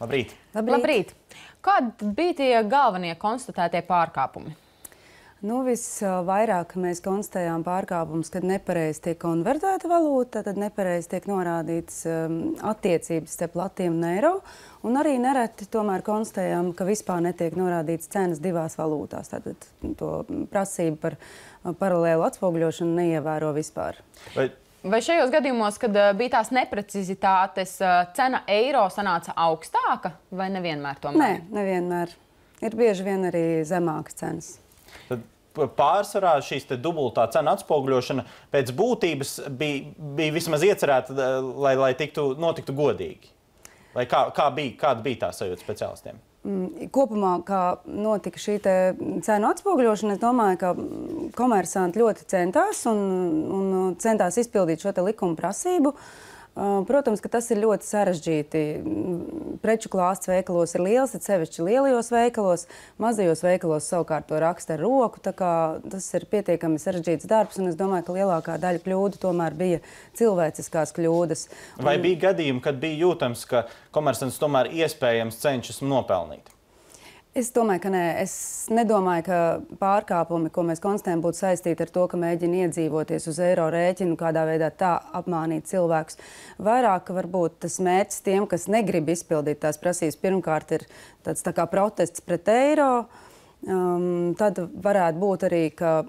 Labrīt! Labrīt! Kādi bija tie galvenie konstatētie pārkāpumi? Nu, visvairāk mēs konstatējām pārkāpumus, kad nepareizi tiek konvertēta valūta, tad nepareizi tiek norādīts attiecības starp latiem un eiro, un arī nereti tomēr konstatējām, ka vispār netiek norādīts cenas divās valūtās. Tātad to prasību par paralēlu atspoguļošanu neievēro vispār. Vai šajos gadījumos, kad bija tās neprecizitātes, cena eiro sanāca augstāka vai nevienmēr tomēr? Nē, nevienmēr. Ir bieži vien arī zemākas cenas. Tad pārsvarā šīs dubultā cena atspoguļošana pēc būtības bija vismaz iecerēta, lai notiktu godīgi. Vai kāda bija tā sajūta speciālistiem? Kopumā, kā notika šī cenu atspoguļošana, es domāju, ka komersanti ļoti centās un centās izpildīt šo likuma prasību. Protams, ka tas ir ļoti sarežģīti. Preču klāsts veikalos ir liels, ir sevišķi lielajos veikalos. Mazajos veikalos savukārt to raksta ar roku. Tā kā tas ir pietiekami sarežģīts darbs, un es domāju, ka lielākā daļa kļūdu tomēr bija cilvēciskās kļūdas. Vai bija gadījumi, kad bija jūtams, ka komersants tomēr iespējams cenšas nopelnīt? Es domāju, ka nē. Es nedomāju, ka pārkāpumi, ko mēs konstatējam, būtu saistīti ar to, ka mēģina iedzīvoties uz eiro rēķinu, kādā veidā tā apmānīt cilvēkus. Vairāk varbūt tas mērķis tiem, kas negrib izpildīt tās prasības, pirmkārt ir tāds tā kā protests pret eiro. Tad varētu būt arī, ka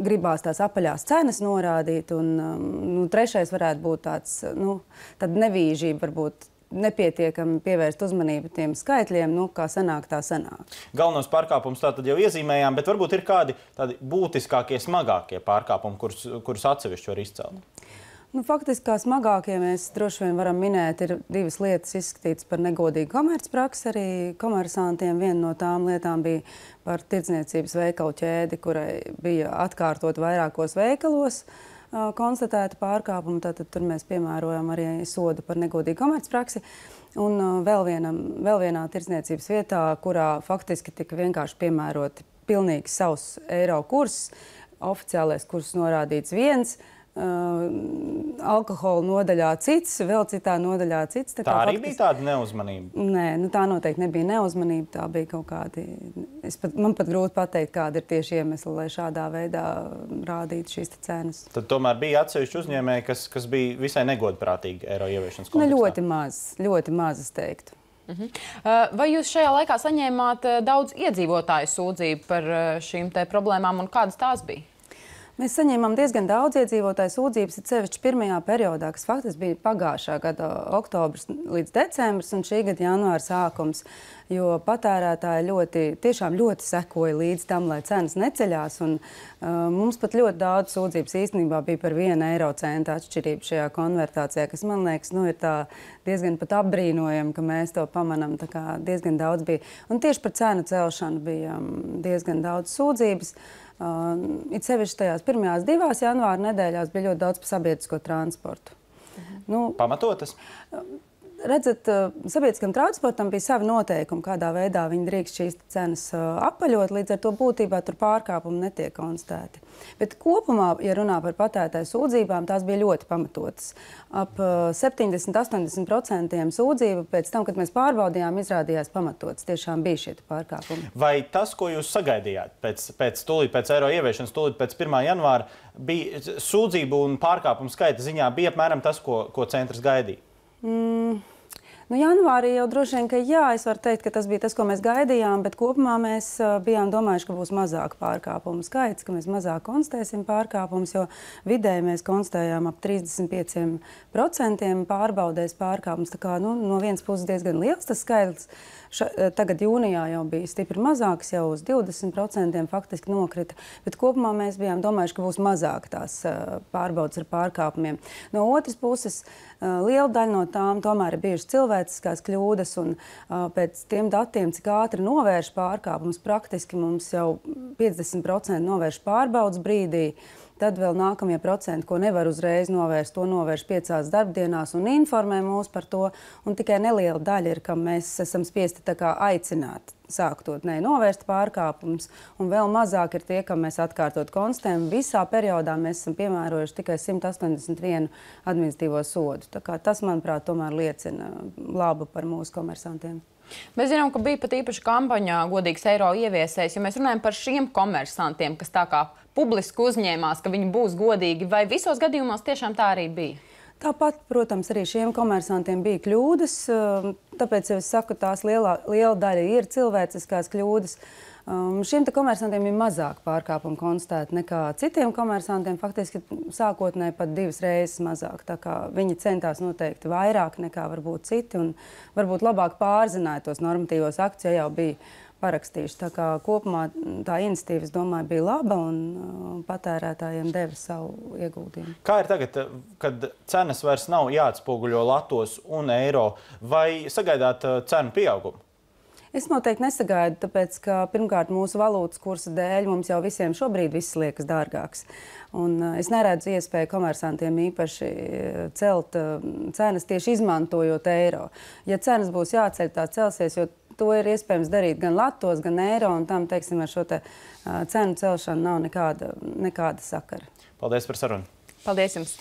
gribās tās apaļās cenas norādīt, un trešais varētu būt tāda nevīžība, varbūt nepietiekami pievērst uzmanību tiem skaitļiem, kā sanāk, tā sanāk. Galvenos pārkāpumus tātad jau iezīmējām, bet varbūt ir kādi tādi būtiskākie, smagākie pārkāpumi, kurus atsevišķi var izcelt? Faktiski, kā smagākie mēs droši vien varam minēt, ir divas lietas izskatītas par negodīgu komercpraksi arī komersantiem. Viena no tām lietām bija par tirdzniecības veikalu ķēdi, kurai bija atkārtot vairākos veikalos konstatēta pārkāpuma, tad tur mēs piemērojam arī sodu par negodīgu komercpraksi. Un vēl vienā tirdzniecības vietā, kurā faktiski tika vienkārši piemēroti pilnīgi savs eiro kurs, oficiālais kurs norādīts viens, alkohola nodaļā cits, vēl citā nodaļā cits. Tā arī bija tāda neuzmanība? Nē, tā noteikti nebija neuzmanība, tā bija kaut kādi... Man pat grūti pateikt, kāda ir tieši iemesli, lai šādā veidā rādītu šīs cenas. Tad tomēr bija atsevišķi uzņēmēji, kas bija visai negodprātīgi eiro ieviešanas kontekstā? Ļoti maz, es teiktu. Vai jūs šajā laikā saņēmāt daudz iedzīvotāju sūdzību par šīm problēmām un kādas tās bija? Mēs saņēmām diezgan daudz iedzīvotāju sūdzības, it sevišķi pirmajā periodā, kas faktiski bija pagājušā gada oktobris līdz decembris un šī gada janvāra sākums, jo patērētāji tiešām ļoti sekoja līdz tam, lai cenas neceļās, un mums pat ļoti daudz sūdzības īstenībā bija par 1 eiro centu atšķirību šajā konvertācijā, kas, man liekas, ir tā diezgan pat apbrīnojami, ka mēs to pamanam, tā kā diezgan daudz bija. Un tieši par cenu celšanu bija diezgan daudz sūdzības. It sevišķi tajās pirmajās 2 janvāra nedēļās bija ļoti daudz par sabiedrisko transportu. Pamatotas? Redzat, sabiedriskam transportam bija savi noteikumi, kādā veidā viņi drīkst šīs cenas apaļot, līdz ar to būtībā tur pārkāpumi netiek konstatēti. Bet kopumā, ja runā par patērētāju sūdzībām, tās bija ļoti pamatotas. Ap 70–80% sūdzību pēc tam, kad mēs pārbaudījām, izrādījās pamatotas. Tiešām bija šie pārkāpumi. Vai tas, ko jūs sagaidījāt pēc eiro ieviešanas, tūlīt pēc 1. janvāra, bija sūdzību un pārkāpumu skaita ziņā bija apmēram tas, ko centrs gaidīja? Janvārī jau droši vien, ka jā, es varu teikt, ka tas bija tas, ko mēs gaidījām, bet kopumā mēs bijām domājuši, ka būs mazāk pārkāpumu skaits, ka mēs mazāk konstatēsim pārkāpumus, jo vidēji mēs konstatējām ap 35% pārbaudēs pārkāpumus. Tā kā no vienas puses diezgan liels tas skaitlis. Tagad jūnijā jau bija stipri mazāks, jau uz 20% faktiski nokrita, bet kopumā mēs bijām domājuši, ka būs mazāk tās pārbaudas ar pārkāpumiem. No otras puses, liela daļa no tām tomēr ir bijušas cilvēciskās kļūdas, un pēc tiem datiem, cik ātri novērš pārkāpumus, praktiski mums jau 50% novērš pārbaudas brīdī. Tad vēl nākamie procenti, ko nevar uzreiz novērst, to novērš 5 darbdienās un informē mūs par to. Un tikai neliela daļa ir, kam mēs esam spiesti aicināt sāktot novērst pārkāpumus. Un vēl mazāk ir tie, kam mēs atkārtot konstatējam. Visā periodā mēs esam piemērojuši tikai 181 administratīvo sodu. Tā kā tas, manuprāt, tomēr liecina labu par mūsu komersantiem. Mēs zinām, ka bija pat īpaša kampaņa godīgs eiro ieviesējs, ja mēs runājam par šiem komersantiem, kas tā kā publiski uzņēmās, ka viņi būs godīgi, vai visos gadījumos tiešām tā arī bija? Tāpat, protams, arī šiem komersantiem bija kļūdas, tāpēc jau es saku, tās liela daļa ir cilvēciskās kļūdas. Šiem komersantiem ir mazāk pārkāpumu konstatēti nekā citiem komersantiem, faktiski sākotnēji pat 2 reizes mazāk. Tā kā viņi centās noteikti vairāk nekā varbūt citi un varbūt labāk pārzināja tos normatīvos aktus, ja jau bija parakstījuši. Tā kā kopumā tā iniciatīva, es domāju, bija laba un patērētājiem deva savu ieguldījumu. Kā ir tagad, kad cenas vairs nav jāatspoguļo latos un eiro, vai sagaidāt cenu pieaugumu? Es noteikti nesagaidu, tāpēc, ka pirmkārt mūsu valūtas kursa dēļ mums jau visiem šobrīd viss liekas dārgāks. Un es neredzu iespēju komersantiem īpaši celt cenas tieši izmantojot eiro. Ja cenas būs jāceļ, tā celsies, jo to ir iespējams darīt gan latos, gan eiro, un tam, teiksim, ar šo cenu celšanu nav nekāda sakara. Paldies par sarunu. Paldies jums!